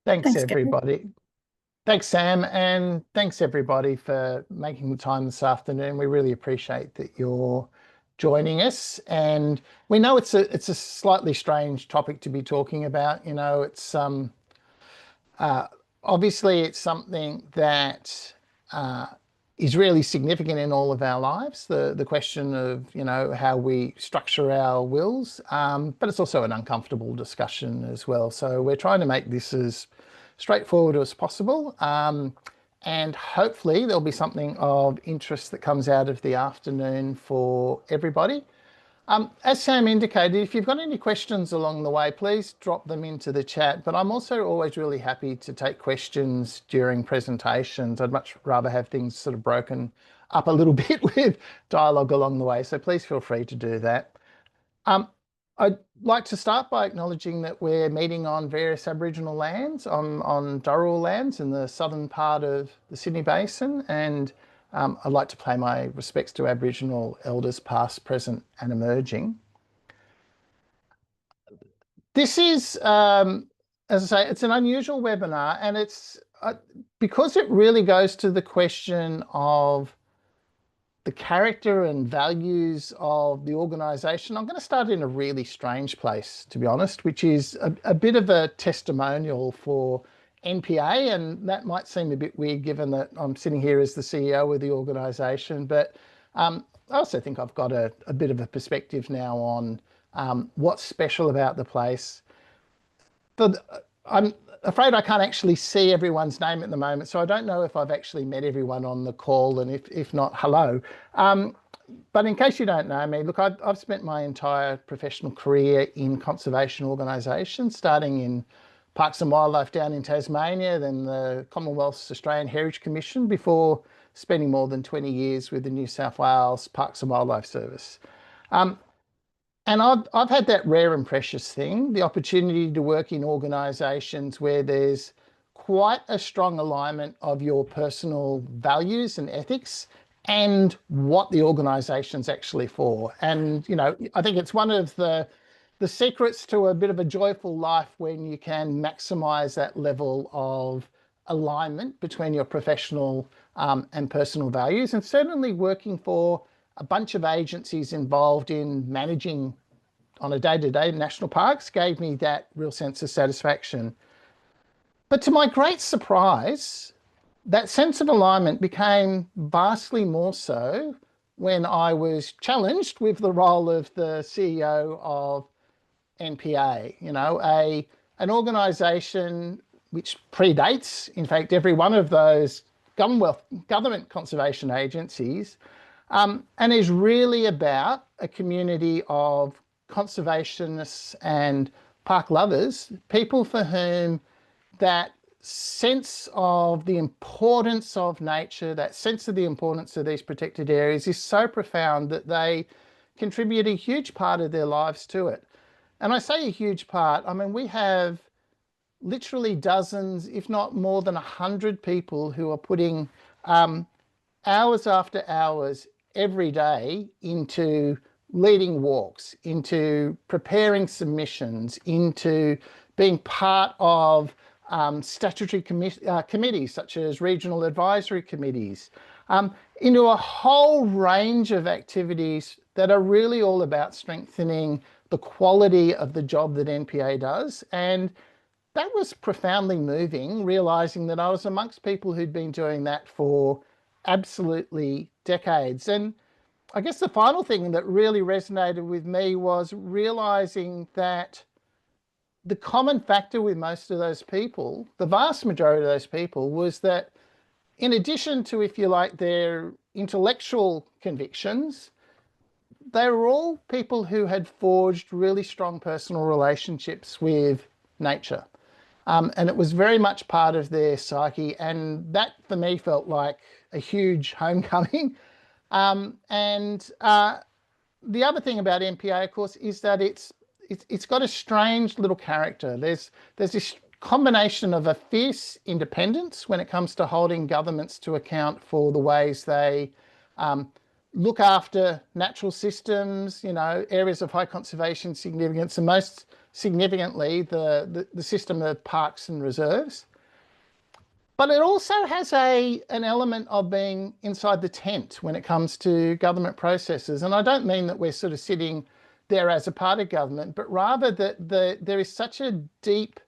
Thanks, Gary. everybody. Thanks, Sam, and thanks, everybody, for making the time this afternoon. We really appreciate that you're joining us. And we know it's a slightly strange topic to be talking about. You know, it's obviously it's something that is really significant in all of our lives. The question of, you know, how we structure our wills, but it's also an uncomfortable discussion as well. So we're trying to make this as straightforward as possible. And hopefully there'll be something of interest that comes out of the afternoon for everybody. As Sam indicated, if you've got any questions along the way, please drop them into the chat. But I'm also always really happy to take questions during presentations. I'd much rather have things sort of broken up a little bit with dialogue along the way. So please feel free to do that. I'd like to start by acknowledging that we're meeting on various Aboriginal lands, on Dharawal lands in the southern part of the Sydney Basin, and I'd like to pay my respects to Aboriginal elders past, present and emerging. This is, as I say, it's an unusual webinar, and it's because it really goes to the question of the character and values of the organisation. I'm going to start in a really strange place, to be honest, which is a bit of a testimonial for NPA, and that might seem a bit weird given that I'm sitting here as the CEO of the organisation, but I also think I've got a bit of a perspective now on what's special about the place. I'm afraid I can't actually see everyone's name at the moment, so I don't know if I've actually met everyone on the call, and if not, hello. But in case you don't know me, look, I've spent my entire professional career in conservation organisations, starting in Parks and Wildlife down in Tasmania, then the Commonwealth's Australian Heritage Commission, before spending more than 20 years with the New South Wales Parks and Wildlife Service. And I've had that rare and precious thing, the opportunity to work in organisations where there's quite a strong alignment of your personal values and ethics and what the organisation's actually for. And, you know, I think it's one of the secrets to a bit of a joyful life when you can maximise that level of alignment between your professional and personal values. And certainly working for a bunch of agencies involved in managing on a day-to-day national parks gave me that real sense of satisfaction. But to my great surprise, that sense of alignment became vastly more so when I was challenged with the role of the CEO of NPA, you know, an organisation which predates, in fact, every one of those government conservation agencies, and is really about a community of conservationists and park lovers, people for whom that sense of the importance of nature, that sense of the importance of these protected areas is so profound that they contribute a huge part of their lives to it. And I say a huge part, I mean, we have literally dozens, if not more than 100 people who are putting hours after hours every day into leading walks, into preparing submissions, into being part of statutory committees such as regional advisory committees, into a whole range of activities that are really all about strengthening the quality of the job that NPA does. And that was profoundly moving, realising that I was amongst people who'd been doing that for absolutely decades. And I guess the final thing that really resonated with me was realising that the common factor with most of those people, the vast majority of those people, was that in addition to, if you like, their intellectual convictions, they were all people who had forged really strong personal relationships with nature. And it was very much part of their psyche. And that for me felt like a huge homecoming. And the other thing about NPA, of course, is that it's got a strange little character. There's this combination of a fierce independence when it comes to holding governments to account for the ways they look after natural systems, you know, areas of high conservation significance, and most significantly the system of parks and reserves. But it also has an element of being inside the tent when it comes to government processes. And I don't mean that we're sort of sitting there as a part of government, but rather that there is such a deep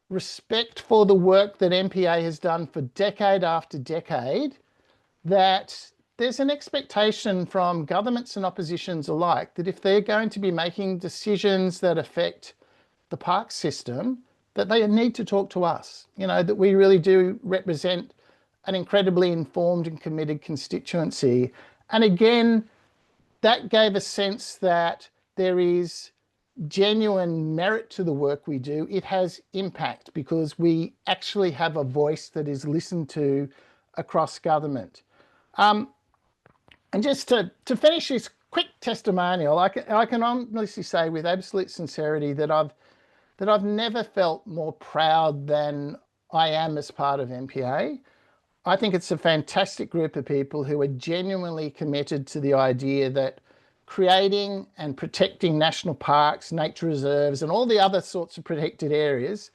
respect for the work that NPA has done for decade after decade, that there's an expectation from governments and oppositions alike that if they're going to be making decisions that affect the park system, that they need to talk to us, you know, that we really do represent an incredibly informed and committed constituency. And again, that gave a sense that there is genuine merit to the work we do. It has impact because we actually have a voice that is listened to across government. And just to finish this quick testimonial, I can honestly say with absolute sincerity that I've never felt more proud than I am as part of NPA. I think it's a fantastic group of people who are genuinely committed to the idea that creating and protecting national parks, nature reserves, and all the other sorts of protected areas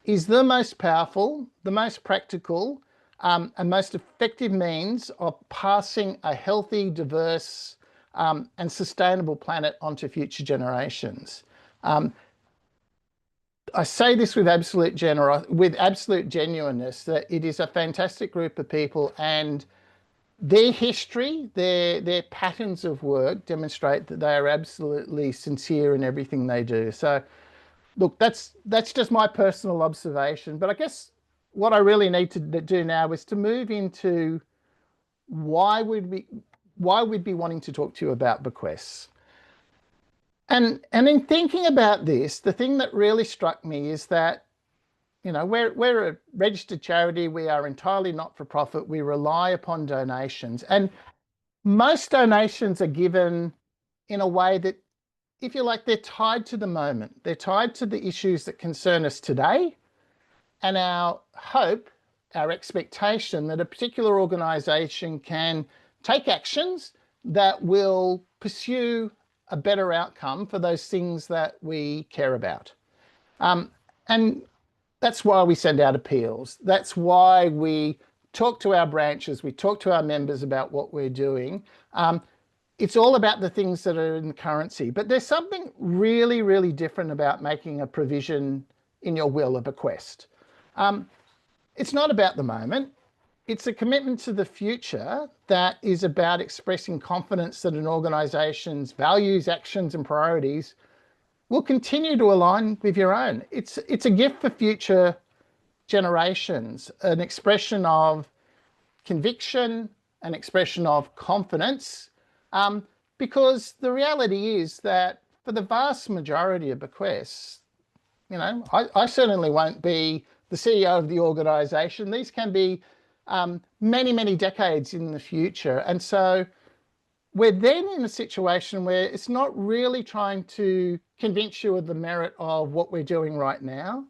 is the most powerful, the most practical, and most effective means of passing a healthy, diverse, and sustainable planet onto future generations. I say this with absolute genuineness, that it is a fantastic group of people, and their history, their patterns of work demonstrate that they are absolutely sincere in everything they do. So look, that's just my personal observation. But I guess what I really need to do now is to move into why we'd be wanting to talk to you about bequests. And in thinking about this, the thing that really struck me is that, you know, we're a registered charity. We are entirely not-for-profit. We rely upon donations. And most donations are given in a way that, if you like, they're tied to the moment. They're tied to the issues that concern us today, and our hope, our expectation that a particular organisation can take actions that will pursue a better outcome for those things that we care about. And that's why we send out appeals. That's why we talk to our branches, we talk to our members about what we're doing. It's all about the things that are in the currency. But there's something really, really different about making a provision in your will, a bequest. It's not about the moment. It's a commitment to the future that is about expressing confidence that an organisation's values, actions and priorities will continue to align with your own. It's a gift for future generations, an expression of conviction, an expression of confidence, because the reality is that for the vast majority of bequests, you know, I certainly won't be the CEO of the organisation. These can be many, many decades in the future. And so we're then in a situation where it's not really trying to convince you of the merit of what we're doing right now.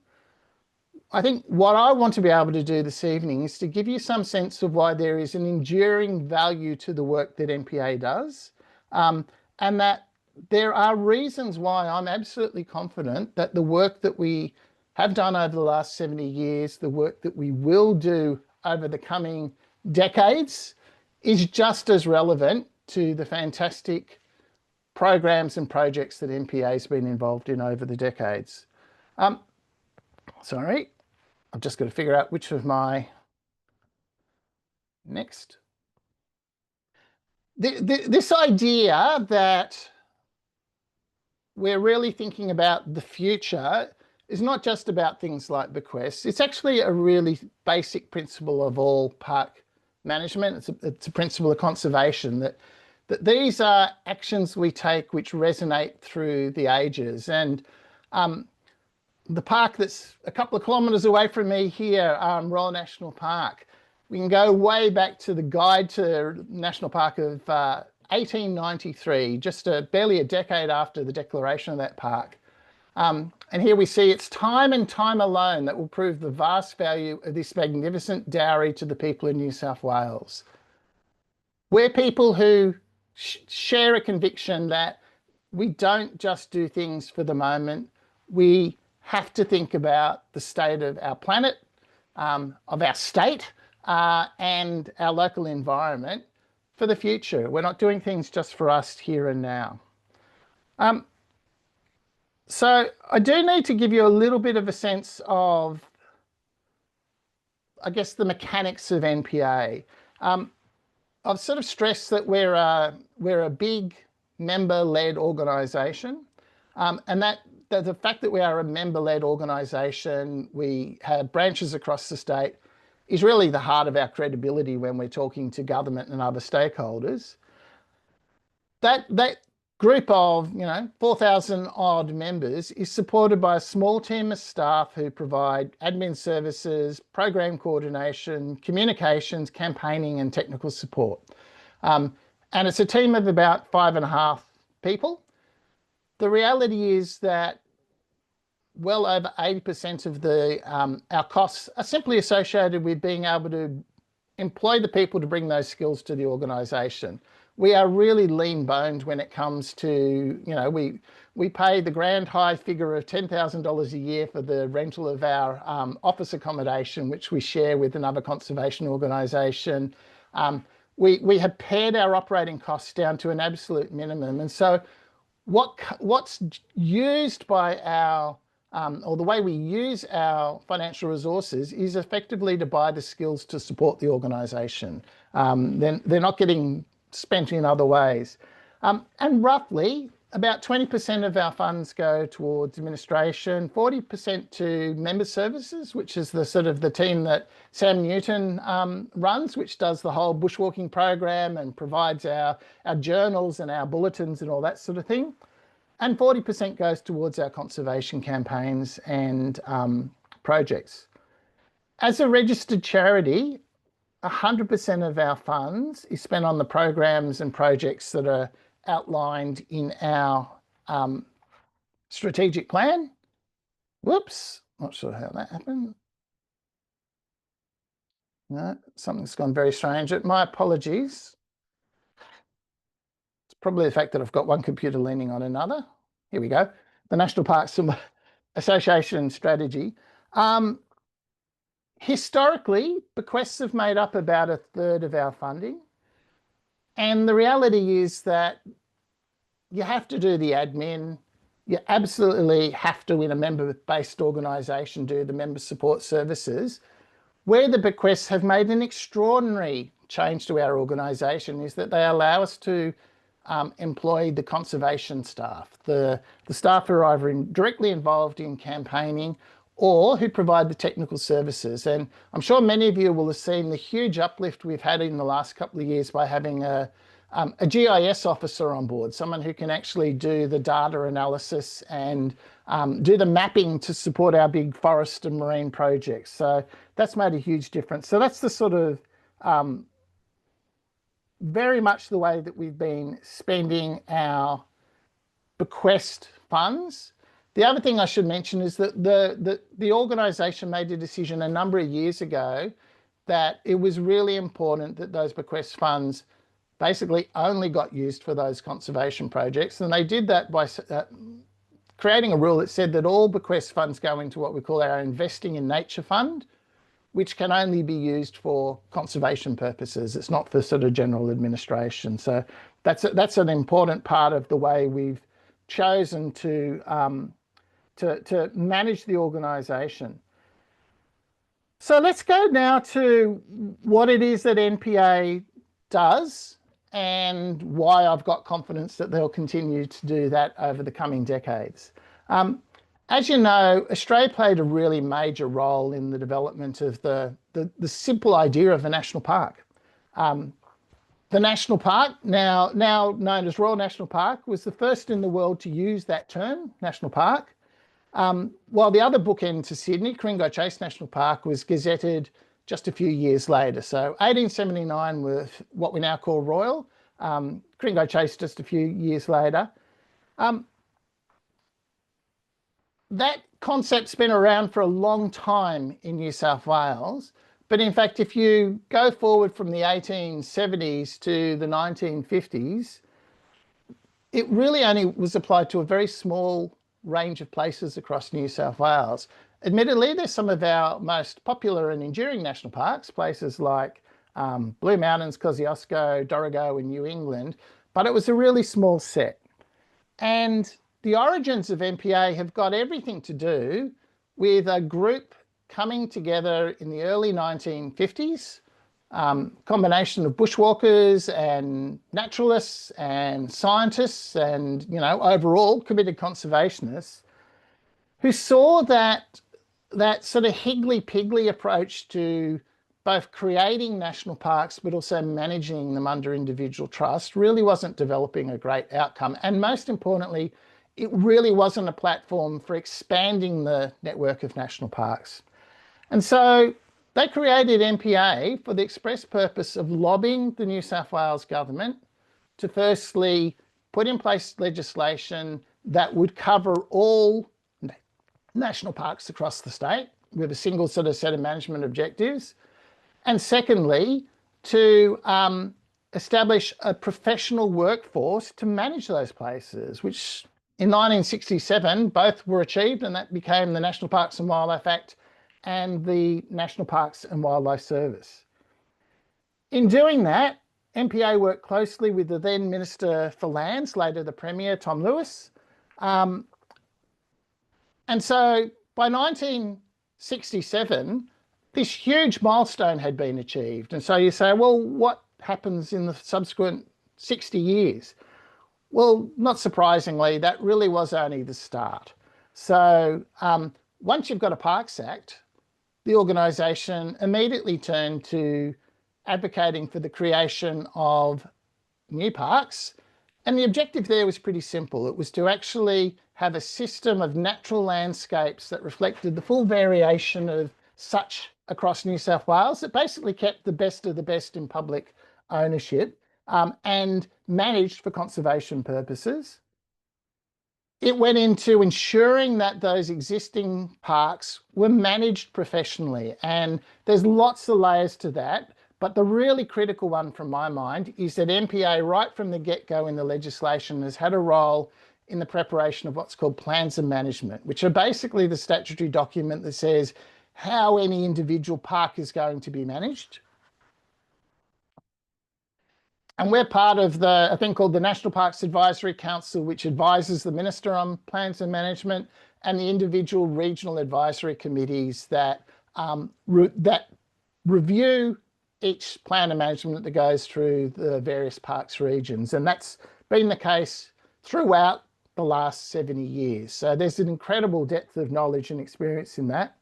I think what I want to be able to do this evening is to give you some sense of why there is an enduring value to the work that NPA does, and that there are reasons why I'm absolutely confident that the work that we have done over the last 70 years, the work that we will do over the coming decades, is just as relevant to the fantastic programs and projects that NPA has been involved in over the decades. Sorry, I've just got to figure out which of my next. This idea that we're really thinking about the future is not just about things like bequests. It's actually a really basic principle of all park management. It's a principle of conservation, that these are actions we take which resonate through the ages. And the park that's a couple of kilometres away from me here, Royal National Park, we can go way back to the Guide to National Park of 1893, just barely a decade after the declaration of that park. And here we see it's time and time alone that will prove the vast value of this magnificent dowry to the people in New South Wales. We're people who share a conviction that we don't just do things for the moment. We have to think about the state of our planet, of our state, and our local environment for the future. We're not doing things just for us here and now. So I do need to give you a little bit of a sense of, I guess, the mechanics of NPA. I've sort of stressed that we're a big member-led organisation, and that the fact that we are a member-led organisation, we have branches across the state, is really the heart of our credibility when we're talking to government and other stakeholders. That group of 4,000 odd members is supported by a small team of staff who provide admin services, program coordination, communications, campaigning and technical support. And it's a team of about 5.5 people. The reality is that well over 80% of our costs are simply associated with being able to employ the people to bring those skills to the organisation. We are really lean-boned when it comes to, we pay the grand high figure of $10,000 a year for the rental of our office accommodation, which we share with another conservation organisation. We have pared our operating costs down to an absolute minimum. And so what's used by our, or the way we use our financial resources is effectively to buy the skills to support the organisation. They're not getting spent in other ways. And roughly about 20% of our funds go towards administration, 40% to member services, which is the sort of the team that Sam Newton runs, which does the whole bushwalking program and provides our journals and our bulletins and all that sort of thing. And 40% goes towards our conservation campaigns and projects. As a registered charity, 100% of our funds is spent on the programs and projects that are outlined in our strategic plan. Whoops, not sure how that happened. No, something's gone very strange. My apologies. It's probably the fact that I've got one computer leaning on another. Here we go. The National Parks Association strategy. Historically, bequests have made up about 1/3 of our funding. And the reality is that you have to do the admin. You absolutely have to, in a member-based organisation, do the member support services. Where the bequests have made an extraordinary change to our organisation is that they allow us to employ the conservation staff, the staff who are either directly involved in campaigning or who provide the technical services. And I'm sure many of you will have seen the huge uplift we've had in the last couple of years by having a GIS officer on board, someone who can actually do the data analysis and do the mapping to support our big forest and marine projects. So that's made a huge difference. So that's the sort of very much the way that we've been spending our bequest funds. The other thing I should mention is that the organisation made a decision a number of years ago that it was really important that those bequest funds basically only got used for those conservation projects. And they did that by creating a rule that said that all bequest funds go into what we call our Investing in Nature Fund, which can only be used for conservation purposes. It's not for sort of general administration. So that's an important part of the way we've chosen to manage the organisation. So let's go now to what it is that NPA does and why I've got confidence that they'll continue to do that over the coming decades. As you know, Australia played a really major role in the development of the simple idea of a national park. The national park, now known as Royal National Park, was the first in the world to use that term, national park. While the other bookend to Sydney, Ku-ring-gai Chase National Park, was gazetted just a few years later. So 1879 was what we now call Royal, Ku-ring-gai Chase just a few years later. That concept's been around for a long time in New South Wales. But in fact, if you go forward from the 1870s to the 1950s, it really only was applied to a very small range of places across New South Wales. Admittedly, there's some of our most popular and enduring national parks, places like Blue Mountains, Kosciuszko, Dorrigo in New England, but it was a really small set. And the origins of NPA have got everything to do with a group coming together in the early 1950s, combination of bushwalkers and naturalists and scientists and, overall committed conservationists who saw that sort of higgledy-piggledy approach to both creating national parks but also managing them under individual trust really wasn't developing a great outcome. And most importantly, it really wasn't a platform for expanding the network of national parks. And so they created NPA for the express purpose of lobbying the New South Wales government to firstly put in place legislation that would cover all national parks across the state with a single sort of set of management objectives. And secondly, to establish a professional workforce to manage those places, which in 1967 both were achieved, and that became the National Parks and Wildlife Act and the National Parks and Wildlife Service. In doing that, NPA worked closely with the then Minister for Lands, later the Premier, Tom Lewis. And so by 1967, this huge milestone had been achieved. And so you say, well, what happens in the subsequent 60 years? Well, not surprisingly, that really was only the start. So once you've got a Parks Act, the organisation immediately turned to advocating for the creation of new parks. And the objective there was pretty simple. It was to actually have a system of natural landscapes that reflected the full variation of such across New South Wales. It basically kept the best of the best in public ownership and managed for conservation purposes. It went into ensuring that those existing parks were managed professionally. And there's lots of layers to that. But the really critical one from my mind is that NPA, right from the get-go in the legislation, has had a role in the preparation of what's called plans of management, which are basically the statutory document that says how any individual park is going to be managed. And we're part of a thing called the National Parks Advisory Council, which advises the Minister on plans and management, and the individual regional advisory committees that review each plan of management that goes through the various parks regions. And that's been the case throughout the last 70 years. So there's an incredible depth of knowledge and experience in that.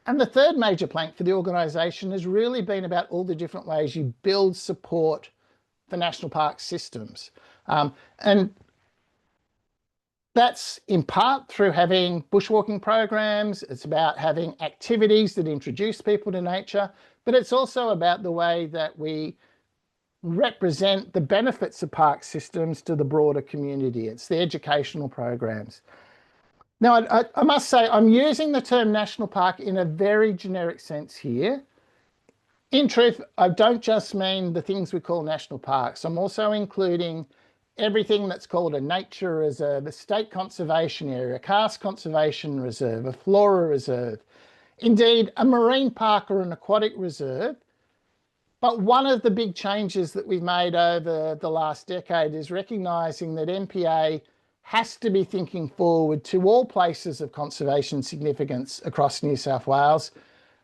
And the third major plank for the organisation has really been about all the different ways you build support for national park systems. And that's in part through having bushwalking programs. It's about having activities that introduce people to nature, but it's also about the way that we represent the benefits of park systems to the broader community. It's the educational programs. Now, I must say, I'm using the term national park in a very generic sense here. In truth, I don't just mean the things we call national parks. I'm also including everything that's called a nature reserve, a state conservation area, a karst conservation reserve, a flora reserve, indeed a marine park or an aquatic reserve. But one of the big changes that we've made over the last decade is recognising that NPA has to be thinking forward to all places of conservation significance across New South Wales,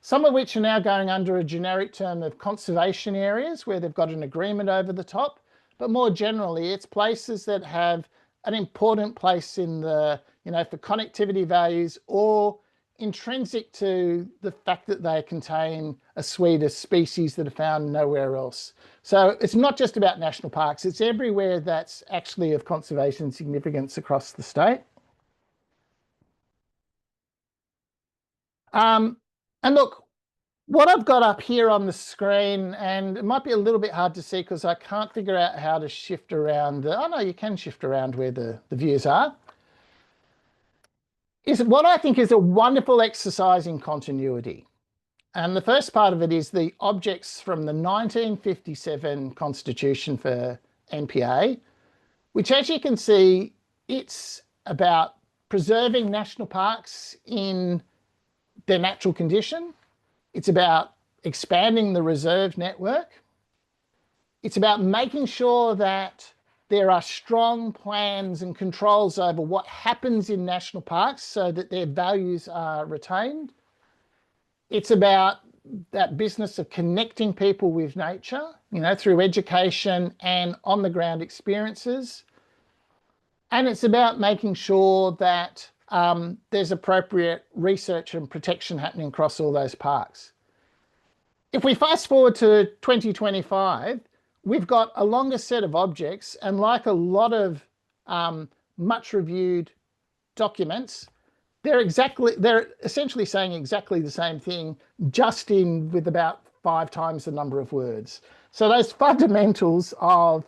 some of which are now going under a generic term of conservation areas where they've got an agreement over the top. But more generally, it's places that have an important place in the, for connectivity values or intrinsic to the fact that they contain a suite of species that are found nowhere else. So it's not just about national parks, it's everywhere that's actually of conservation significance across the state. And look, what I've got up here on the screen, and it might be a little bit hard to see because I can't figure out how to shift around oh no, you can shift around where the views are, is what I think is a wonderful exercise in continuity. And the first part of it is the objects from the 1957 Constitution for NPA, which, as you can see, it's about preserving national parks in their natural condition. It's about expanding the reserve network. It's about making sure that there are strong plans and controls over what happens in national parks so that their values are retained. It's about that business of connecting people with nature, you know, through education and on-the-ground experiences. And it's about making sure that there's appropriate research and protection happening across all those parks. If we fast forward to 2025, we've got a longer set of objects, and like a lot of much reviewed documents, they're essentially saying exactly the same thing, just with about 5 times the number of words. So those fundamentals of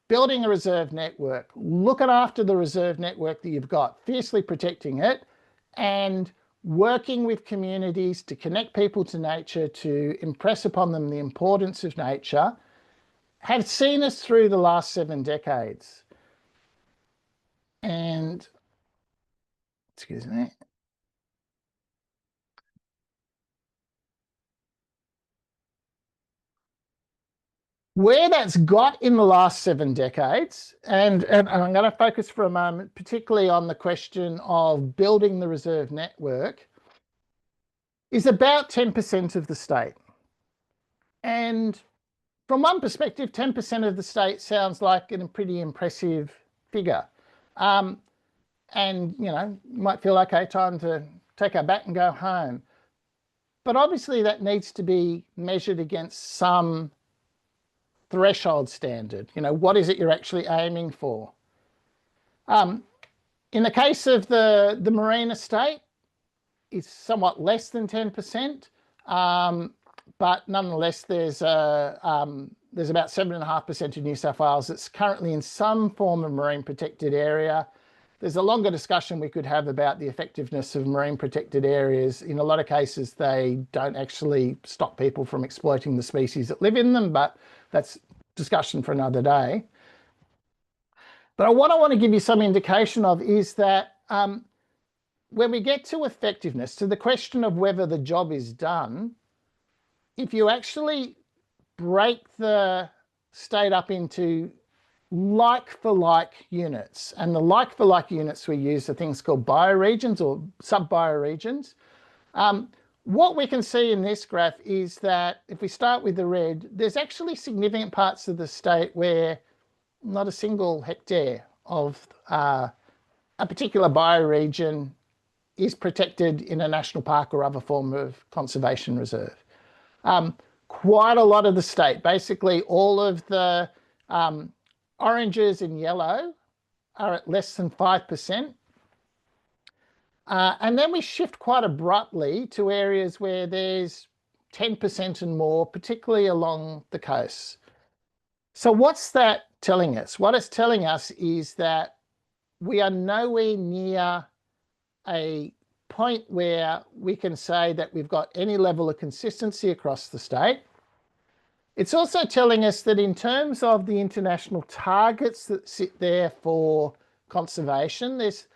building a reserve network, looking after the reserve network that you've got, fiercely protecting it, and working with communities to connect people to nature, to impress upon them the importance of nature, have seen us through the last 7 decades. And, excuse me. Where that's got in the last 7 decades, and I'm going to focus for a moment, particularly on the question of building the reserve network, is about 10% of the state. And from one perspective, 10% of the state sounds like a pretty impressive figure. And, you know, you might feel, okay, time to take our bat and go home. But obviously that needs to be measured against some threshold standard. You know, what is it you're actually aiming for? In the case of the marine estate, it's somewhat less than 10%, but nonetheless, there's about 7.5% of New South Wales that's currently in some form of marine protected area. There's a longer discussion we could have about the effectiveness of marine protected areas. In a lot of cases, they don't actually stop people from exploiting the species that live in them, but that's discussion for another day. But what I want to give you some indication of is that when we get to effectiveness, to the question of whether the job is done, if you actually break the state up into like-for-like units, and the like-for-like units we use are things called bioregions or sub-bioregions, what we can see in this graph is that if we start with the red, there's actually significant parts of the state where not a single hectare of a particular bioregion is protected in a national park or other form of conservation reserve. Quite a lot of the state, basically all of the oranges and yellow are at less than 5%. And then we shift quite abruptly to areas where there's 10% and more, particularly along the coast. So what's that telling us? What it's telling us is that we are nowhere near a point where we can say that we've got any level of consistency across the state. It's also telling us that in terms of the international targets that sit there for conservation, there's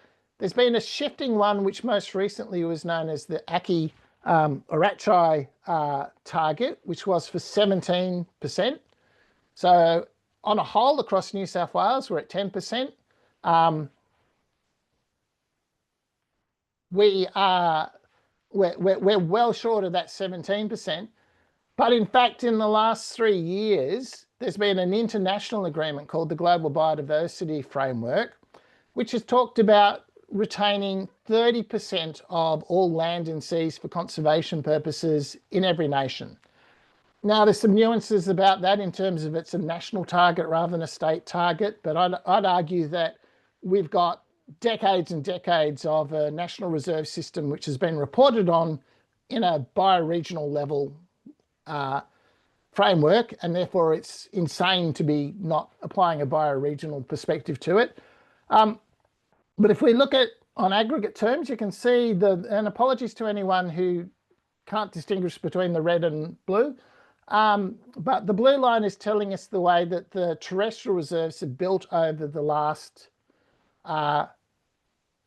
been a shifting one, which most recently was known as the ACI or ACHI target, which was for 17%. So on a whole across New South Wales, we're at 10%. We're well short of that 17%. But in fact, in the last 3 years, there's been an international agreement called the Global Biodiversity Framework, which has talked about retaining 30% of all land and seas for conservation purposes in every nation. Now, there's some nuances about that in terms of it's a national target rather than a state target, but I'd argue that we've got decades and decades of a national reserve system which has been reported on in a bioregional level framework, and therefore it's insane to be not applying a bioregional perspective to it. But if we look at on aggregate terms, you can see and apologies to anyone who can't distinguish between the red and blue, but the blue line is telling us the way that the terrestrial reserves have built over the last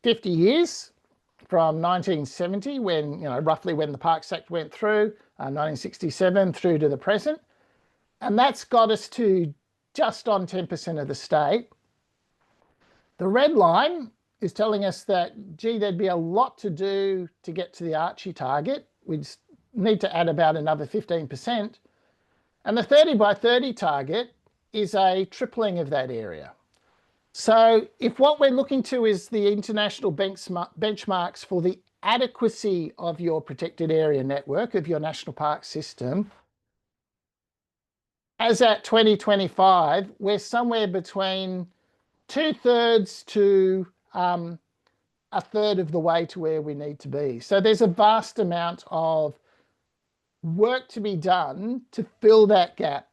50 years from 1970, when, roughly when the Parks Act went through, 1967 through to the present. And that's got us to just on 10% of the state. The red line is telling us that, gee, there'd be a lot to do to get to the Archie target. We'd need to add about another 15%. And the 30 by 30 target is a tripling of that area. So if what we're looking to is the international benchmarks for the adequacy of your protected area network, of your national park system, as at 2025, we're somewhere between 2/3 to a third of the way to where we need to be. So there's a vast amount of work to be done to fill that gap.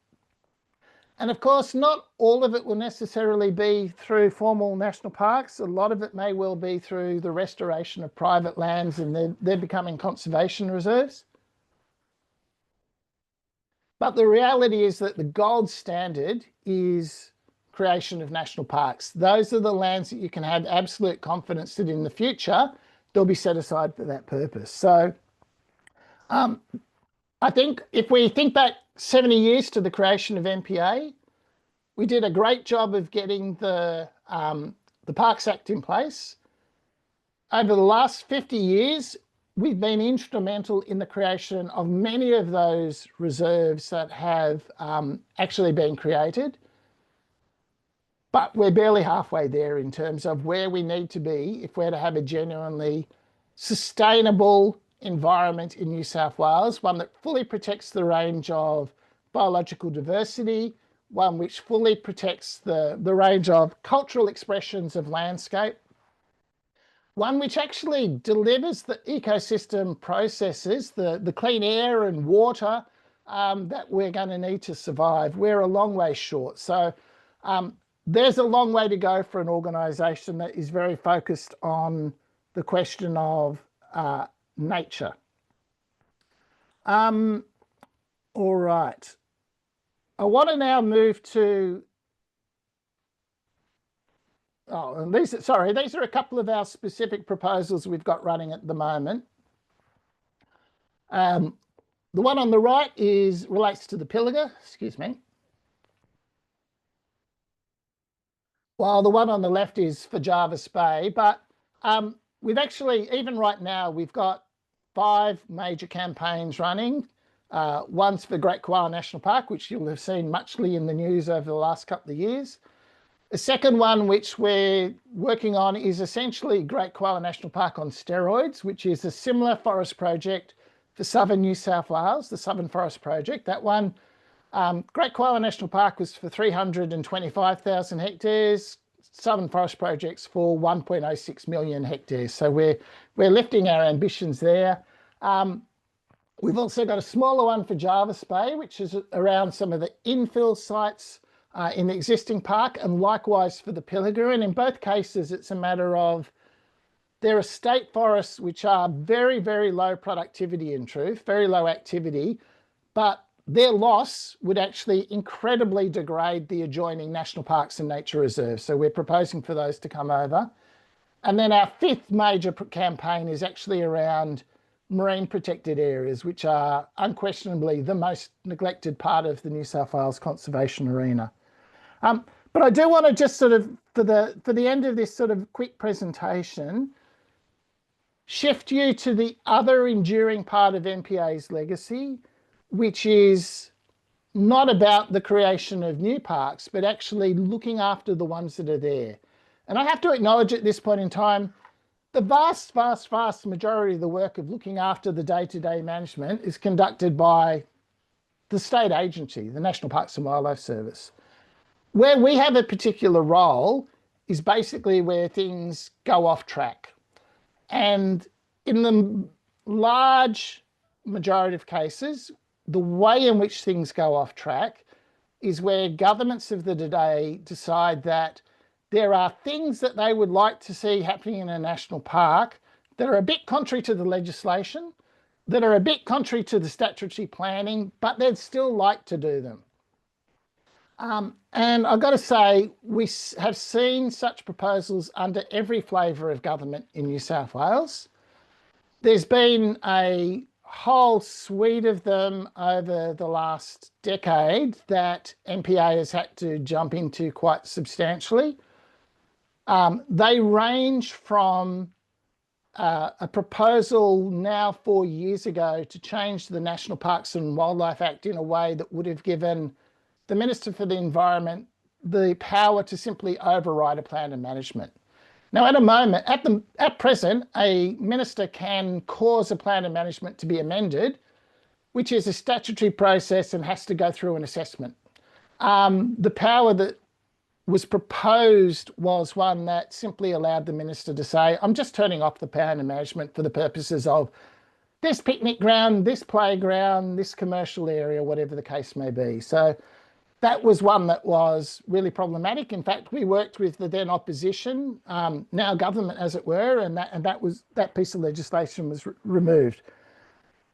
And of course, not all of it will necessarily be through formal national parks. A lot of it may well be through the restoration of private lands, and they're becoming conservation reserves. But the reality is that the gold standard is creation of national parks. Those are the lands that you can have absolute confidence that in the future, they'll be set aside for that purpose. So I think if we think back 70 years to the creation of NPA, we did a great job of getting the Parks Act in place. Over the last 50 years, we've been instrumental in the creation of many of those reserves that have actually been created. But we're barely halfway there in terms of where we need to be if we're to have a genuinely sustainable environment in New South Wales, one that fully protects the range of biological diversity, one which fully protects the range of cultural expressions of landscape, one which actually delivers the ecosystem processes, the clean air and water that we're going to need to survive. We're a long way short. So there's a long way to go for an organisation that is very focused on the question of nature. All right. I want to now move to, and these are a couple of our specific proposals we've got running at the moment. The one on the right relates to the Pilliga, excuse me. While the one on the left is for Jarvis Bay, but we've actually, even right now, we've got 5 major campaigns running. One's for Great Koala National Park, which you'll have seen muchly in the news over the last couple of years. The second one, which we're working on, is essentially Great Koala National Park on steroids, which is a similar forest project for southern New South Wales, the Southern Forest Project. That one, Great Koala National Park was for 325,000 hectares. Southern Forest Project's for 1.06 million hectares. So we're lifting our ambitions there. We've also got a smaller one for Jarvis Bay, which is around some of the infill sites in the existing park, and likewise for the Pilliga. And in both cases, it's a matter of there are state forests which are very, very low productivity in truth, very low activity, but their loss would actually incredibly degrade the adjoining national parks and nature reserves. So we're proposing for those to come over. And then our 5th major campaign is actually around marine protected areas, which are unquestionably the most neglected part of the New South Wales conservation arena. But I do want to just sort of, for the end of this sort of quick presentation, shift you to the other enduring part of NPA's legacy, which is not about the creation of new parks, but actually looking after the ones that are there. And I have to acknowledge at this point in time, the vast, vast, vast majority of the work of looking after the day-to-day management is conducted by the state agency, the National Parks and Wildlife Service. Where we have a particular role is basically where things go off track. And in the large majority of cases, the way in which things go off track is where governments of the day decide that there are things that they would like to see happening in a national park that are a bit contrary to the legislation, that are a bit contrary to the statutory planning, but they'd still like to do them. And I've got to say, we have seen such proposals under every flavour of government in New South Wales. There's been a whole suite of them over the last decade that NPA has had to jump into quite substantially. They range from a proposal now 4 years ago to change the National Parks and Wildlife Act in a way that would have given the Minister for the Environment the power to simply override a plan of management. Now, at present, a minister can cause a plan of management to be amended, which is a statutory process and has to go through an assessment. The power that was proposed was one that simply allowed the minister to say, I'm just turning off the plan of management for the purposes of this picnic ground, this playground, this commercial area, whatever the case may be. So that was one that was really problematic. In fact, we worked with the then opposition, now government as it were, and that piece of legislation was removed.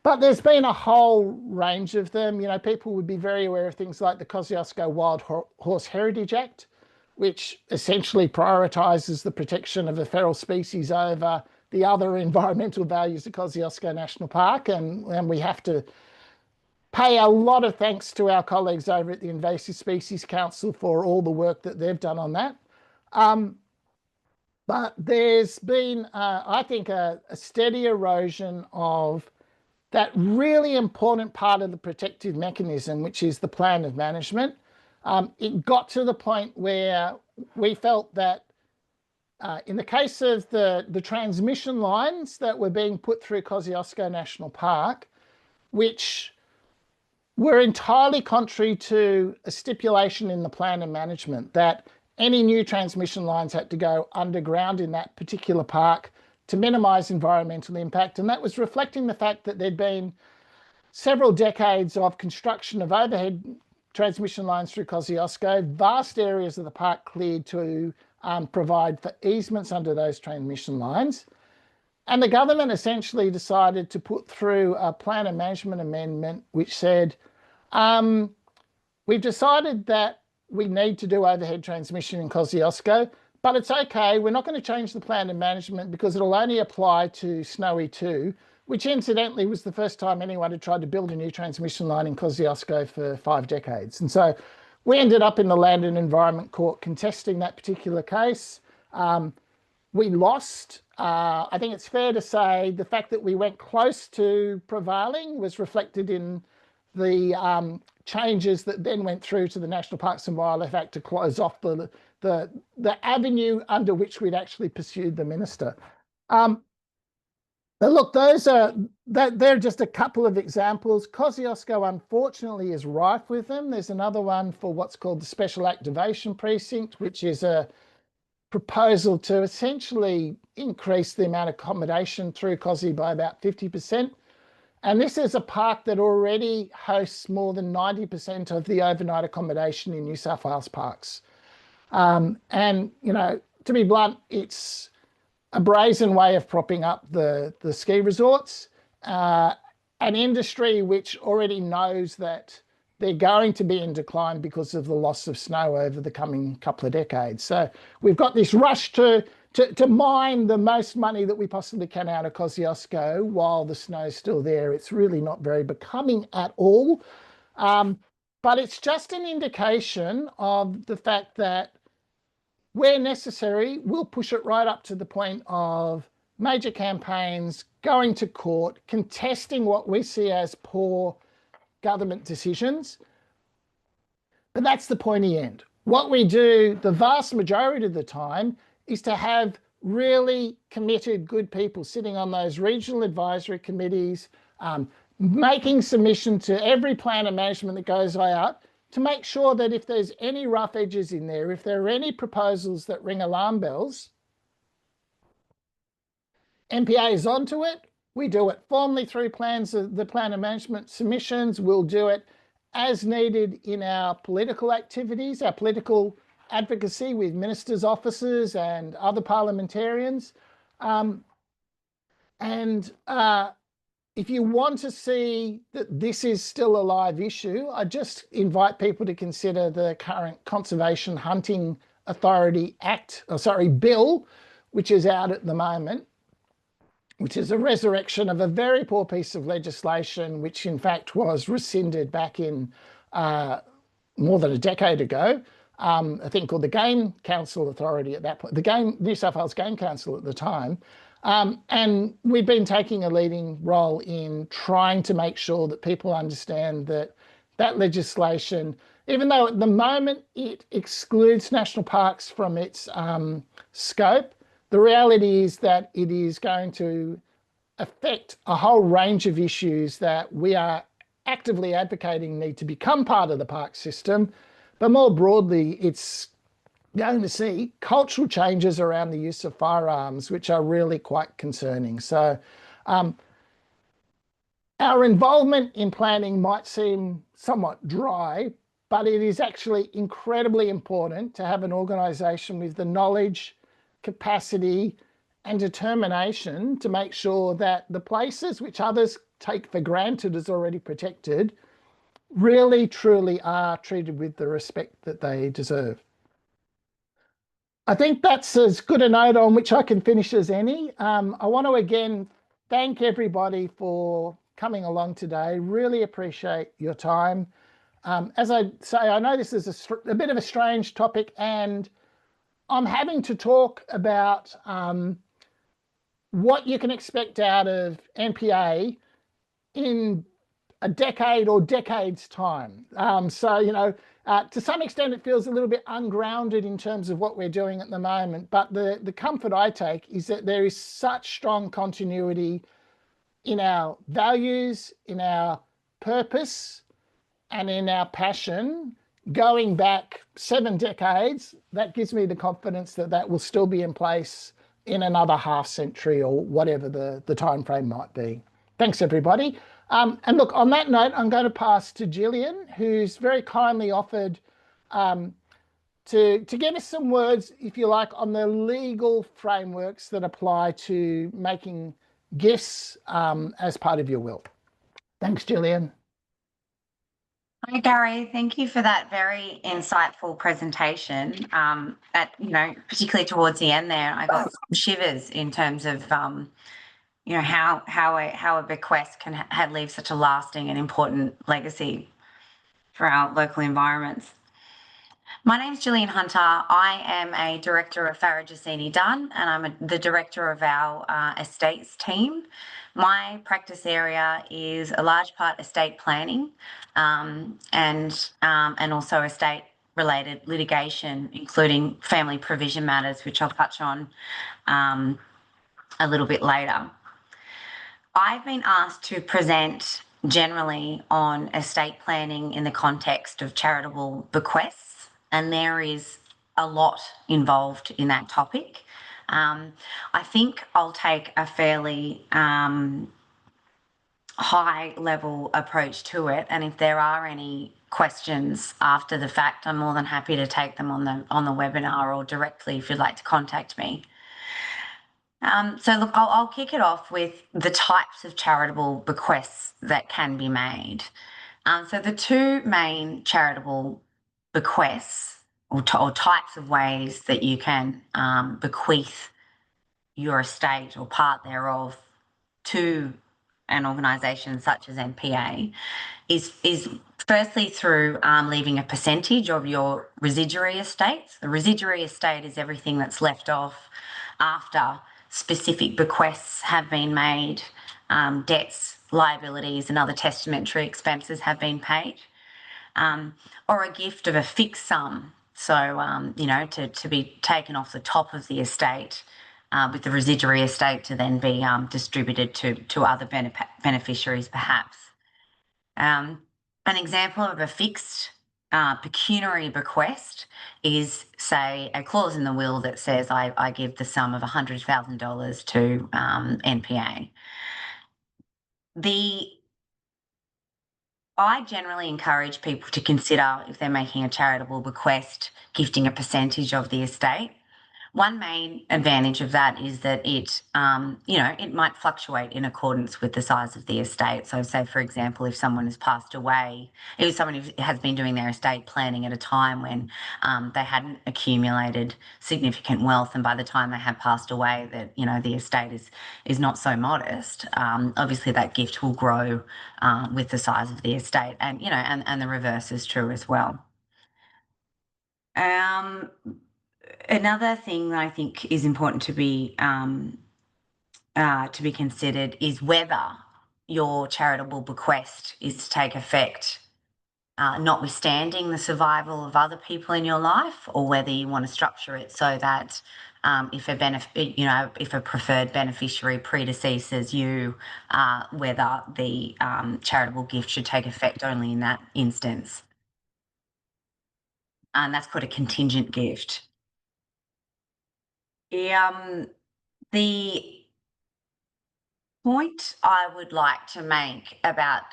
But there's been a whole range of them. You know, people would be very aware of things like the Kosciuszko Wild Horse Heritage Act, which essentially prioritises the protection of a feral species over the other environmental values of Kosciuszko National Park, and we have to pay a lot of thanks to our colleagues over at the Invasive Species Council for all the work that they've done on that. But there's been, I think, a steady erosion of that really important part of the protective mechanism, which is the plan of management. It got to the point where we felt that in the case of the transmission lines that were being put through Kosciuszko National Park, which were entirely contrary to a stipulation in the plan of management that any new transmission lines had to go underground in that particular park to minimise environmental impact. And that was reflecting the fact that there'd been several decades of construction of overhead transmission lines through Kosciuszko, vast areas of the park cleared to provide for easements under those transmission lines. And the government essentially decided to put through a plan of management amendment which said, we've decided that we need to do overhead transmission in Kosciuszko, but it's okay, we're not going to change the plan of management because it'll only apply to Snowy 2, which incidentally was the first time anyone had tried to build a new transmission line in Kosciuszko for 5 decades. And so we ended up in the Land and Environment Court contesting that particular case. We lost. I think it's fair to say the fact that we went close to prevailing was reflected in the changes that then went through to the National Parks and Wildlife Act to close off the avenue under which we'd actually pursued the minister. But look, they're just a couple of examples. Kosciuszko, unfortunately, is rife with them. There's another one for what's called the Special Activation Precinct, which is a proposal to essentially increase the amount of accommodation through Kosci by about 50%. And this is a park that already hosts more than 90% of the overnight accommodation in New South Wales parks. And, you know, to be blunt, it's a brazen way of propping up the ski resorts, an industry which already knows that they're going to be in decline because of the loss of snow over the coming couple of decades. So we've got this rush to mine the most money that we possibly can out of Kosciuszko while the snow's still there. It's really not very becoming at all. But it's just an indication of the fact that where necessary, we'll push it right up to the point of major campaigns, going to court, contesting what we see as poor government decisions. But that's the pointy end. What we do the vast majority of the time is to have really committed good people sitting on those regional advisory committees, making submission to every plan of management that goes out to make sure that if there's any rough edges in there, if there are any proposals that ring alarm bells, NPA is onto it. We do it formally through the plan of management submissions. We'll do it as needed in our political activities, our political advocacy with ministers' offices and other parliamentarians. if you want to see that this is still a live issue, I just invite people to consider the current Conservation Hunting Authority bill, which is out at the moment, which is a resurrection of a very poor piece of legislation, which in fact was rescinded back in more than a decade ago. I think called the Game Council Authority at that point, New South Wales Game Council at the time. And we've been taking a leading role in trying to make sure that people understand that that legislation, even though at the moment it excludes national parks from its scope, the reality is that it is going to affect a whole range of issues that we are actively advocating need to become part of the park system. But more broadly, it's going to see cultural changes around the use of firearms, which are really quite concerning. So our involvement in planning might seem somewhat dry, but it is actually incredibly important to have an organisation with the knowledge, capacity and determination to make sure that the places which others take for granted as already protected really truly are treated with the respect that they deserve. I think that's as good a note on which I can finish as any. I want to again thank everybody for coming along today. Really appreciate your time. As I say, I know this is a bit of a strange topic, and I'm having to talk about what you can expect out of NPA in a decade or decades time. So, you know, to some extent it feels a little bit ungrounded in terms of what we're doing at the moment, but the comfort I take is that there is such strong continuity in our values, in our purpose, and in our passion going back 7 decades. That gives me the confidence that that will still be in place in another half century or whatever the time frame might be. Thanks, everybody. And look, on that note, I'm going to pass to Gillian, who's very kindly offered to give us some words, if you like, on the legal frameworks that apply to making gifts as part of your will. Thanks, Gillian. Hi, Gary. Thank you for that very insightful presentation. Particularly towards the end there, I got some shivers in terms of how a bequest can leave such a lasting and important legacy for our local environments. My name is Gillian Hunter. I am a director of Farragher Dunn, and I'm the director of our estates team. My practice area is a large part estate planning and also estate related litigation, including family provision matters, which I'll touch on a little bit later. I've been asked to present generally on estate planning in the context of charitable bequests, and there is a lot involved in that topic. I think I'll take a fairly high-level approach to it, and if there are any questions after the fact, I'm more than happy to take them on the webinar or directly if you'd like to contact me. So look, I'll kick it off with the types of charitable bequests that can be made. So the two main charitable bequests or types of ways that you can bequeath your estate or part thereof to an organisation such as NPA is firstly through leaving a percentage of your residuary estates. The residuary estate is everything that's left off after specific bequests have been made, debts, liabilities and other testamentary expenses have been paid, or a gift of a fixed sum. So, to be taken off the top of the estate with the residuary estate to then be distributed to other beneficiaries perhaps. An example of a fixed pecuniary bequest is, say, a clause in the will that says I give the sum of $100,000 to NPA. I generally encourage people to consider, if they're making a charitable bequest, gifting a percentage of the estate. One main advantage of that is that it, it might fluctuate in accordance with the size of the estate. So say, for example, if someone has passed away, if someone who has been doing their estate planning at a time when they hadn't accumulated significant wealth, and by the time they have passed away, that, the estate is not so modest, obviously that gift will grow with the size of the estate, and, and the reverse is true as well. Another thing that I think is important to be considered is whether your charitable bequest is to take effect, notwithstanding the survival of other people in your life, or whether you want to structure it so that if a preferred beneficiary predeceases you, whether the charitable gift should take effect only in that instance. And that's called a contingent gift. The point I would like to make about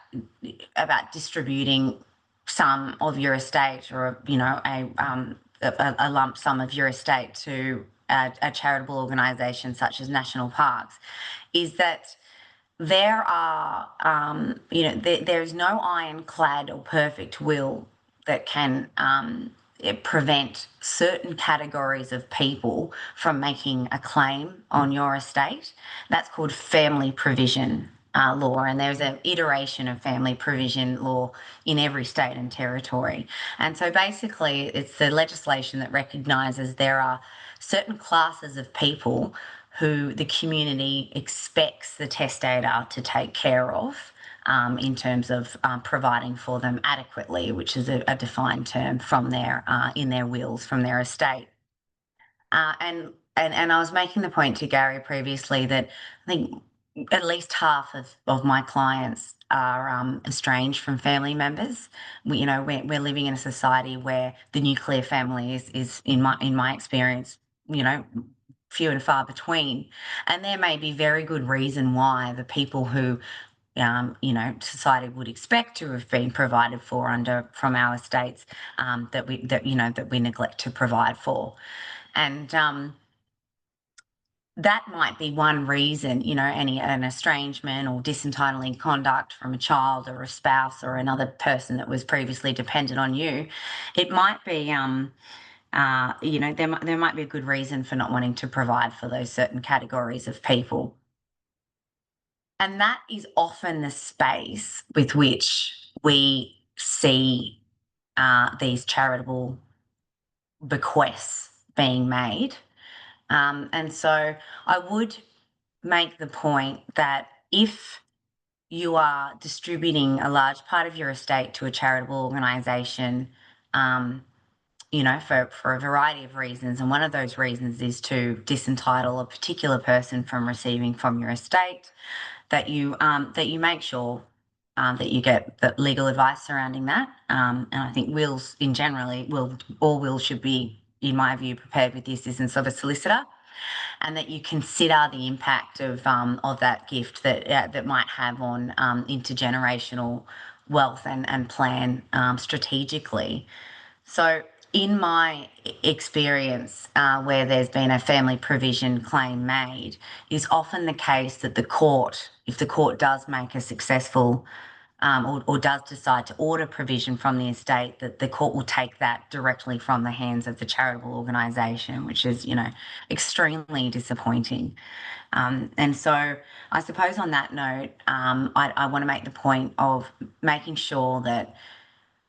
distributing some of your estate, or a lump sum of your estate to a charitable organisation such as national parks, is that there are there is no ironclad or perfect will that can prevent certain categories of people from making a claim on your estate. That's called family provision law, and there's an iteration of family provision law in every state and territory. And so basically it's the legislation that recognises there are certain classes of people who the community expects the testator to take care of, in terms of providing for them adequately, which is a defined term from their in their wills from their estate. And I was making the point to Gary previously that I think at least half of my clients are estranged from family members. We're living in a society where the nuclear family is in my experience, few and far between, and there may be very good reason why the people who society would expect to have been provided for from our estates, that we neglect to provide for. And that might be one reason, an estrangement or disentitling conduct from a child or a spouse or another person that was previously dependent on you. It might be, there might be a good reason for not wanting to provide for those certain categories of people. And that is often the space with which we see these charitable bequests being made. And so I would make the point that if you are distributing a large part of your estate to a charitable organisation, for a variety of reasons, and one of those reasons is to disentitle a particular person from receiving from your estate, that you make sure that you get the legal advice surrounding that. And I think wills in generally, all wills should be, in my view, prepared with the assistance of a solicitor, and that you consider the impact of that gift that might have on intergenerational wealth, and plan strategically. So in my experience, where there's been a family provision claim made, is often the case that the court, if the court does make a successful or does decide to order provision from the estate, that the court will take that directly from the hands of the charitable organisation, which is, extremely disappointing. And so I suppose on that note, I want to make the point of making sure that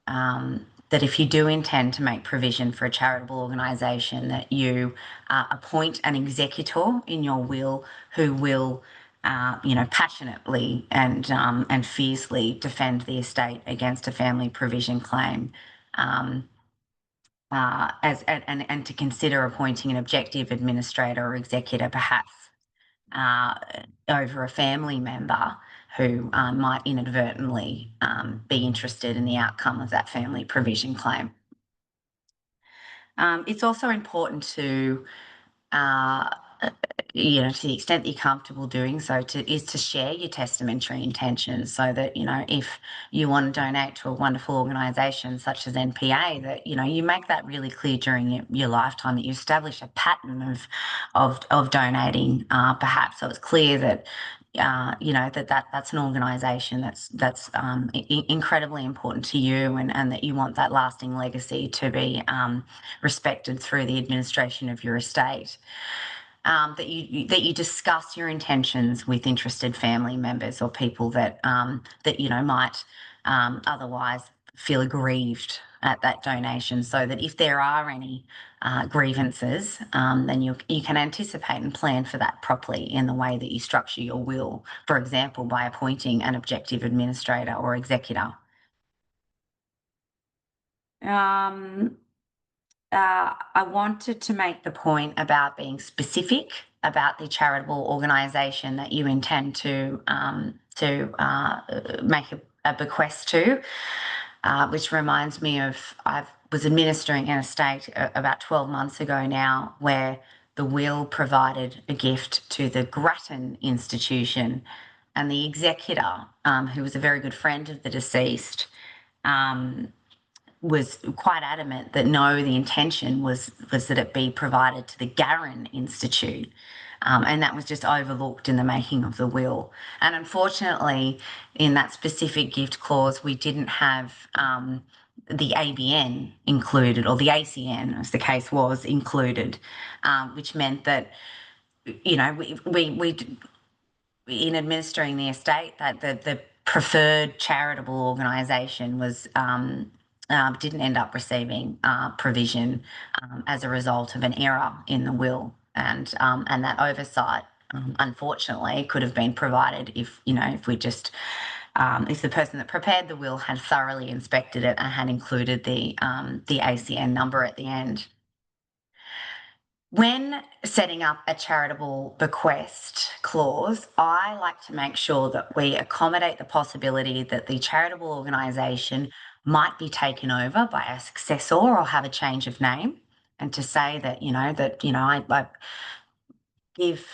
that if you do intend to make provision for a charitable organisation, that you appoint an executor in your will who will, passionately and fiercely defend the estate against a family provision claim, and to consider appointing an objective administrator or executor, perhaps over a family member who might inadvertently be interested in the outcome of that family provision claim. It's also important to you know, to the extent that you're comfortable doing so, is to share your testamentary intentions, so that, you know, if you want to donate to a wonderful organisation such as NPA, that, you know, you make that really clear during your lifetime, that you establish a pattern of donating, perhaps, so it's clear that you know, that's an organisation that's incredibly important to you, and that you want that lasting legacy to be respected through the administration of your estate. That you discuss your intentions with interested family members or people that that, you know, might otherwise feel aggrieved at that donation, so that if there are any grievances, then you can anticipate and plan for that properly in the way that you structure your will, for example, by appointing an objective administrator or executor. I wanted to make the point about being specific about the charitable organisation that you intend to make a bequest to, which reminds me of, I was administering an estate about 12 months ago now, where the will provided a gift to the Grattan institution, and the executor, who was a very good friend of the deceased, was quite adamant that no, the intention was that it be provided to the Garran Institute, and that was just overlooked in the making of the will. And unfortunately, in that specific gift clause, we didn't have the ABN included, or the ACN, as the case was, included, which meant that, you know, we in administering the estate, that the preferred charitable organisation was didn't end up receiving provision as a result of an error in the will, and that oversight, unfortunately, could have been provided if, you know, if we just if the person that prepared the will had thoroughly inspected it and had included the ACN number at the end. When setting up a charitable bequest clause, I like to make sure that we accommodate the possibility that the charitable organisation might be taken over by a successor or have a change of name, and to say that, I give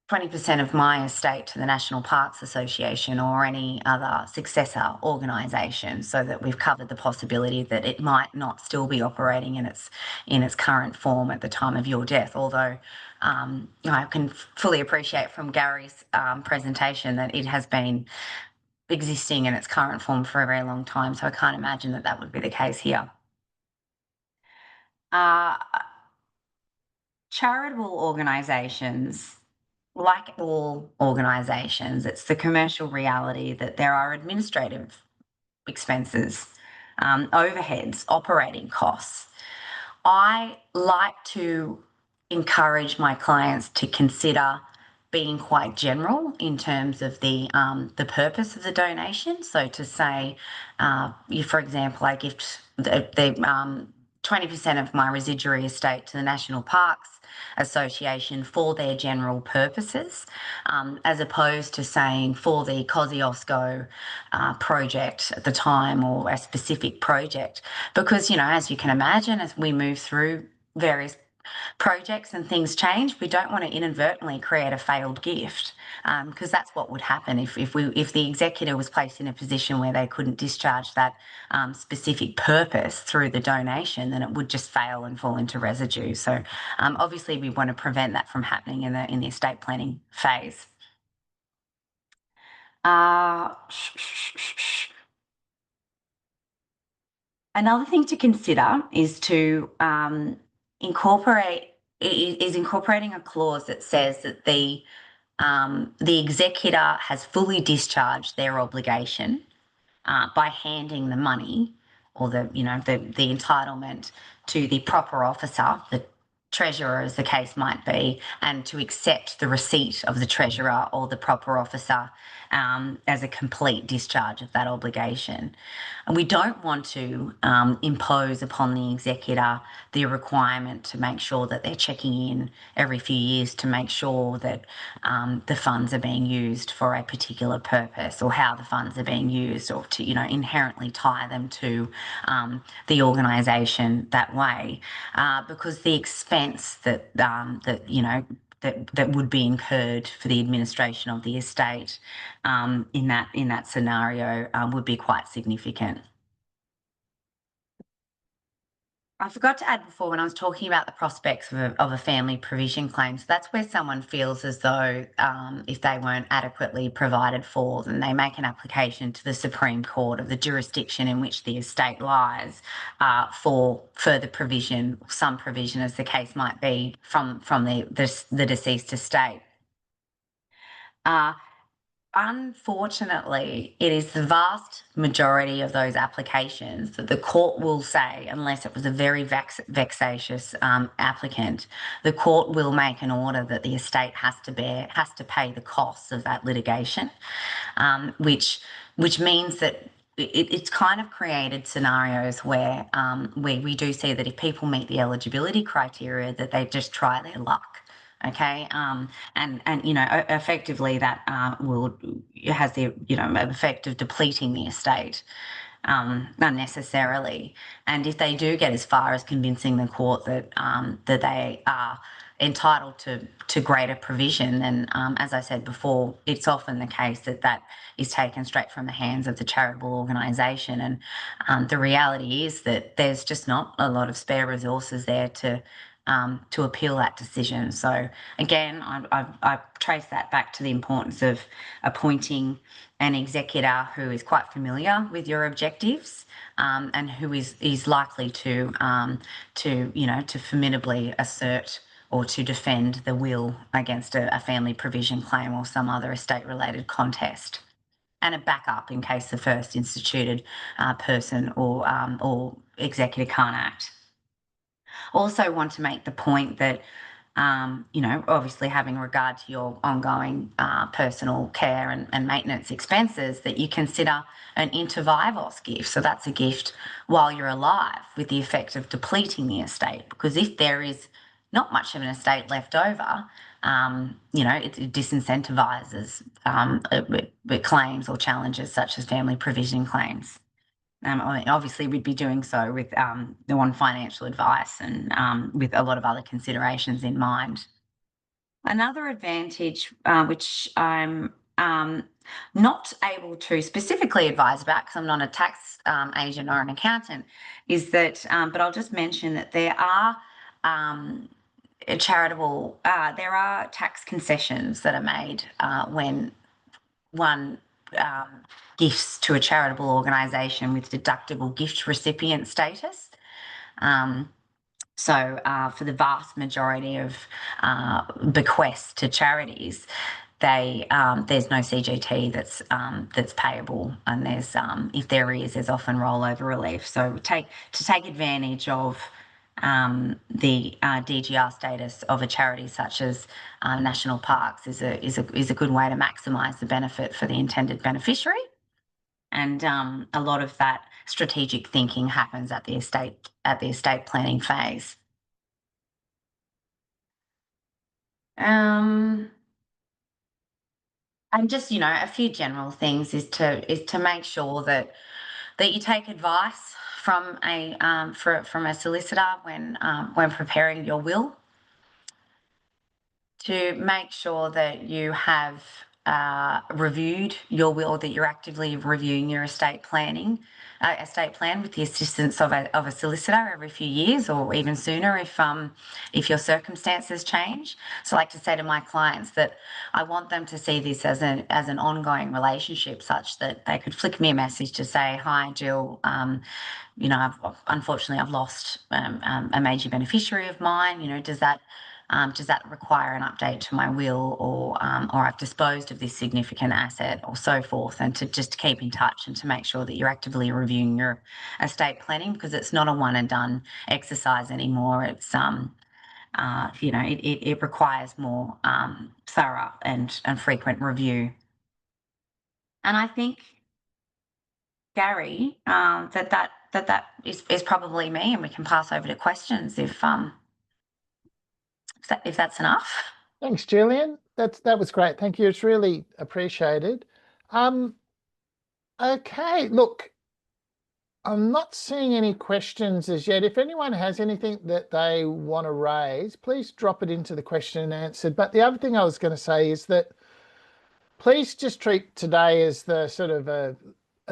20% of my estate to the National Parks Association or any other successor organisation, so that we've covered the possibility that it might not still be operating in its current form at the time of your death. Although I can fully appreciate from Gary's presentation that it has been existing in its current form for a very long time, so I can't imagine that that would be the case here. Charitable organisations, like all organisations, it's the commercial reality that there are administrative expenses, overheads, operating costs. I like to encourage my clients to consider being quite general in terms of the purpose of the donation. So to say, for example, I gift the 20% of my residuary estate to the National Parks Association for their general purposes, as opposed to saying for the Kosciuszko project at the time, or a specific project. Because, you know, as you can imagine, as we move through various projects and things change, we don't want to inadvertently create a failed gift, because that's what would happen if the executor was placed in a position where they couldn't discharge that specific purpose through the donation, then it would just fail and fall into residue. So obviously we want to prevent that from happening in the estate planning phase. Another thing to consider is to incorporating a clause that says that the executor has fully discharged their obligation by handing the money, or the entitlement, to the proper officer, the treasurer as the case might be, and to accept the receipt of the treasurer or the proper officer as a complete discharge of that obligation. And we don't want to impose upon the executor the requirement to make sure that they're checking in every few years to make sure that the funds are being used for a particular purpose, or how the funds are being used, or to inherently tie them to the organisation that way, because the expense that that would be incurred for the administration of the estate in that scenario would be quite significant. I forgot to add before when I was talking about the prospects of a family provision claim. So that's where someone feels as though if they weren't adequately provided for, then they make an application to the Supreme Court of the jurisdiction in which the estate lies for further provision, some provision as the case might be, from the deceased estate. Unfortunately, it is the vast majority of those applications that the court will say, unless it was a very vexatious applicant, the court will make an order that the estate has to pay the costs of that litigation, which means that it's kind of created scenarios where we do see that if people meet the eligibility criteria, that they just try their luck. Okay, and effectively that has the effect of depleting the estate unnecessarily. And if they do get as far as convincing the court that that they are entitled to greater provision, then as I said before, it's often the case that is taken straight from the hands of the charitable organisation. And the reality is that there's just not a lot of spare resources there to appeal that decision. So again, I trace that back to the importance of appointing an executor who is quite familiar with your objectives and who is likely to formidably assert or to defend the will against a family provision claim or some other estate-related contest, and a backup in case the first instituted person or executor can't act. Also want to make the point that, obviously having regard to your ongoing personal care and maintenance expenses, that you consider an inter vivos gift. So that's a gift while you're alive with the effect of depleting the estate, because if there is not much of an estate left over, it disincentivises claims or challenges such as family provision claims. Obviously, we'd be doing so with the financial advice and with a lot of other considerations in mind. Another advantage, which I'm not able to specifically advise about because I'm not a tax agent or an accountant, is that, but I'll just mention that there are there are tax concessions that are made when one gifts to a charitable organisation with deductible gift recipient status. So for the vast majority of bequests to charities, there's no CGT that's payable, and if there is, there's often rollover relief. So to take advantage of the DGR status of a charity such as national parks is a good way to maximise the benefit for the intended beneficiary. And a lot of that strategic thinking happens at the estate planning phase. And just a few general things is to make sure that you take advice from a solicitor when preparing your will, to make sure that you have reviewed your will, that you're actively reviewing your estate plan with the assistance of a solicitor every few years, or even sooner if your circumstances change. So I like to say to my clients that I want them to see this as an ongoing relationship, such that they could flick me a message to say, "Hi, Jill, unfortunately I've lost a major beneficiary of mine. Does that require an update to my will, or I've disposed of this significant asset," or so forth, and to just keep in touch and to make sure that you're actively reviewing your estate planning, because it's not a one and done exercise anymore. It's it requires more thorough and frequent review. And I think, Gary, that is probably me, and we can pass over to questions if that's enough. Thanks, Gillian. That was great. Thank you. It's really appreciated. Okay, look, I'm not seeing any questions as yet. If anyone has anything that they want to raise, please drop it into the question and answer. But the other thing I was going to say is that please just treat today as the sort of a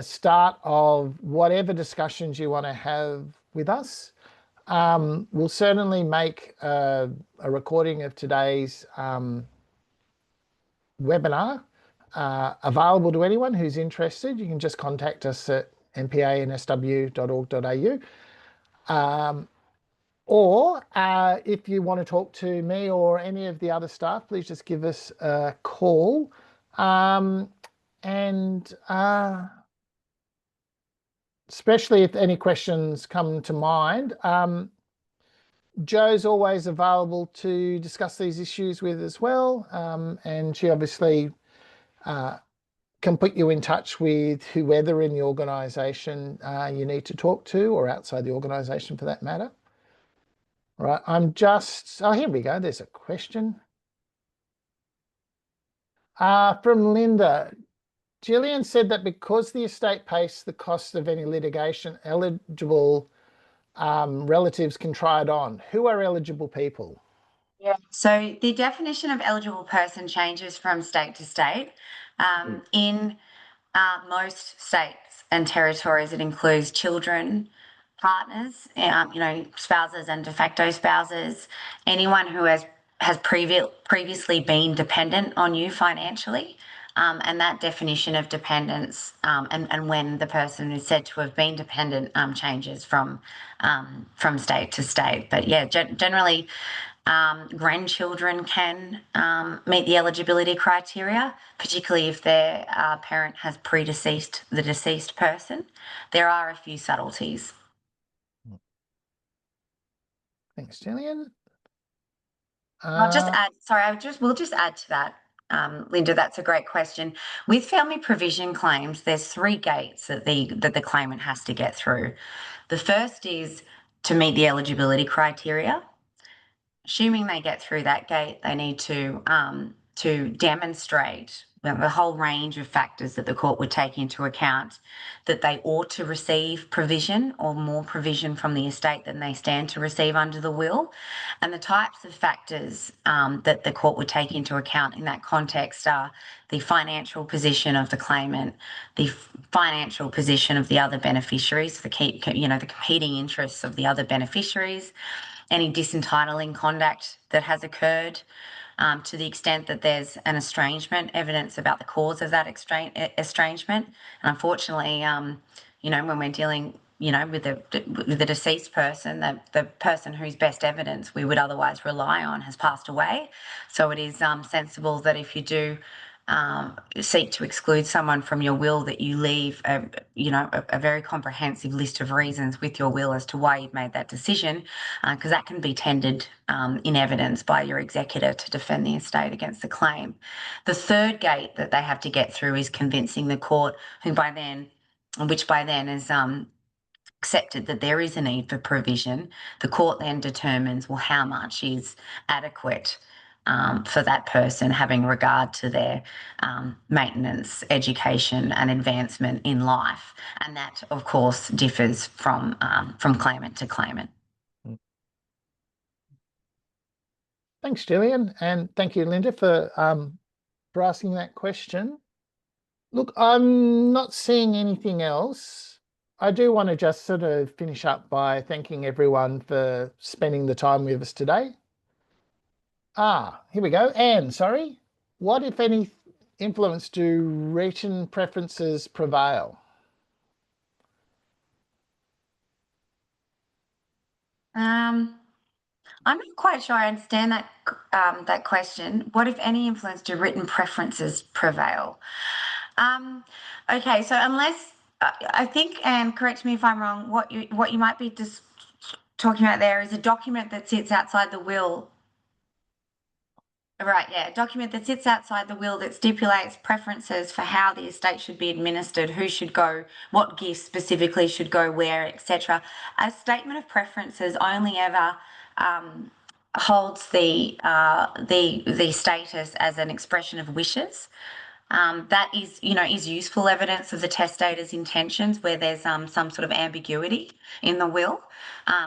start of whatever discussions you want to have with us. We'll certainly make a recording of today's webinar available to anyone who's interested. You can just contact us at npansw.org.au. Or if you want to talk to me or any of the other staff, please just give us a call. Especially if any questions come to mind, Jo's always available to discuss these issues with as well. And she obviously can put you in touch with whoever in the organisation you need to talk to, or outside the organisation for that matter. Right, here we go, there's a question. From Linda. Gillian said that because the estate pays the cost of any litigation, eligible relatives can try it on. Who are eligible people? Yeah, so the definition of eligible person changes from state to state. In most states and territories, it includes children, partners, spouses and de facto spouses, anyone who has previously been dependent on you financially. And that definition of dependence and when the person is said to have been dependent changes from state to state. But yeah, generally, grandchildren can meet the eligibility criteria, particularly if their parent has predeceased the deceased person. There are a few subtleties. Thanks, Gillian. I'll just add, we'll just add to that, Linda, that's a great question. With family provision claims, there's 3 gates that the claimant has to get through. The first is to meet the eligibility criteria. Assuming they get through that gate, they need to demonstrate a whole range of factors that the court would take into account, that they ought to receive provision or more provision from the estate than they stand to receive under the will. And the types of factors that the court would take into account in that context are the financial position of the claimant, the financial position of the other beneficiaries, the competing interests of the other beneficiaries, any disentitling conduct that has occurred, to the extent that there's an estrangement, evidence about the cause of that estrangement. And unfortunately, when we're dealing, with the deceased person, the person whose best evidence we would otherwise rely on has passed away. So it is sensible that if you do seek to exclude someone from your will, that you leave a very comprehensive list of reasons with your will as to why you've made that decision, because that can be tendered in evidence by your executor to defend the estate against the claim. The third gate that they have to get through is convincing the court, which by then is accepted that there is a need for provision. The court then determines, well, how much is adequate for that person, having regard to their maintenance, education and advancement in life. And that, of course, differs from claimant to claimant. Thanks, Gillian, and thank you, Linda, for asking that question. Look, I'm not seeing anything else. I do want to just sort of finish up by thanking everyone for spending the time with us today. Here we go. Anne, sorry. What, if any, influence do written preferences prevail? I'm not quite sure I understand that question. What, if any, influence do written preferences prevail? Okay, so unless I think, and correct me if I'm wrong, what you might be just talking about there is a document that sits outside the will. Right, yeah, a document that sits outside the will that stipulates preferences for how the estate should be administered, who should go, what gifts specifically should go where, etc. A statement of preferences only ever holds the status as an expression of wishes. that is, is useful evidence of the testator's intentions where there's some sort of ambiguity in the will.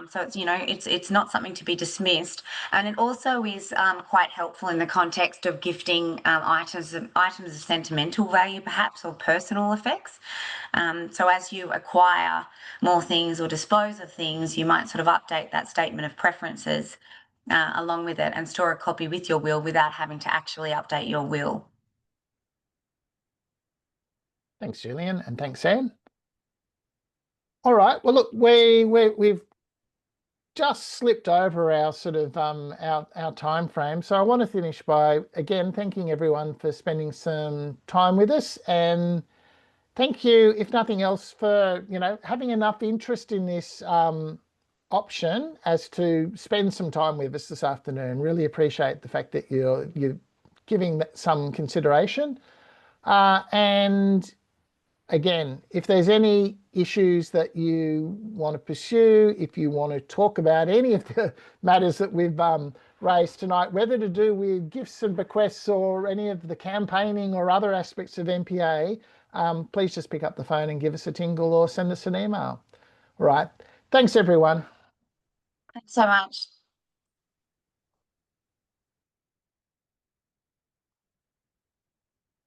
So it's not something to be dismissed, and it also is quite helpful in the context of gifting items of sentimental value, perhaps, or personal effects. So as you acquire more things or dispose of things, you might sort of update that statement of preferences along with it and store a copy with your will without having to actually update your will. Thanks, Gillian, and thanks, Anne. All right. Well, look, we've just slipped over our sort of our time frame, so I want to finish by again thanking everyone for spending some time with us, and thank you, if nothing else, for having enough interest in this option as to spend some time with us this afternoon. Really appreciate the fact that you're giving that some consideration, and again, if there's any issues that you want to pursue, if you want to talk about any of the matters that we've raised tonight, whether to do with gifts and bequests or any of the campaigning or other aspects of NPA, please just pick up the phone and give us a tingle or send us an email. All right. Thanks, everyone. Thanks so much.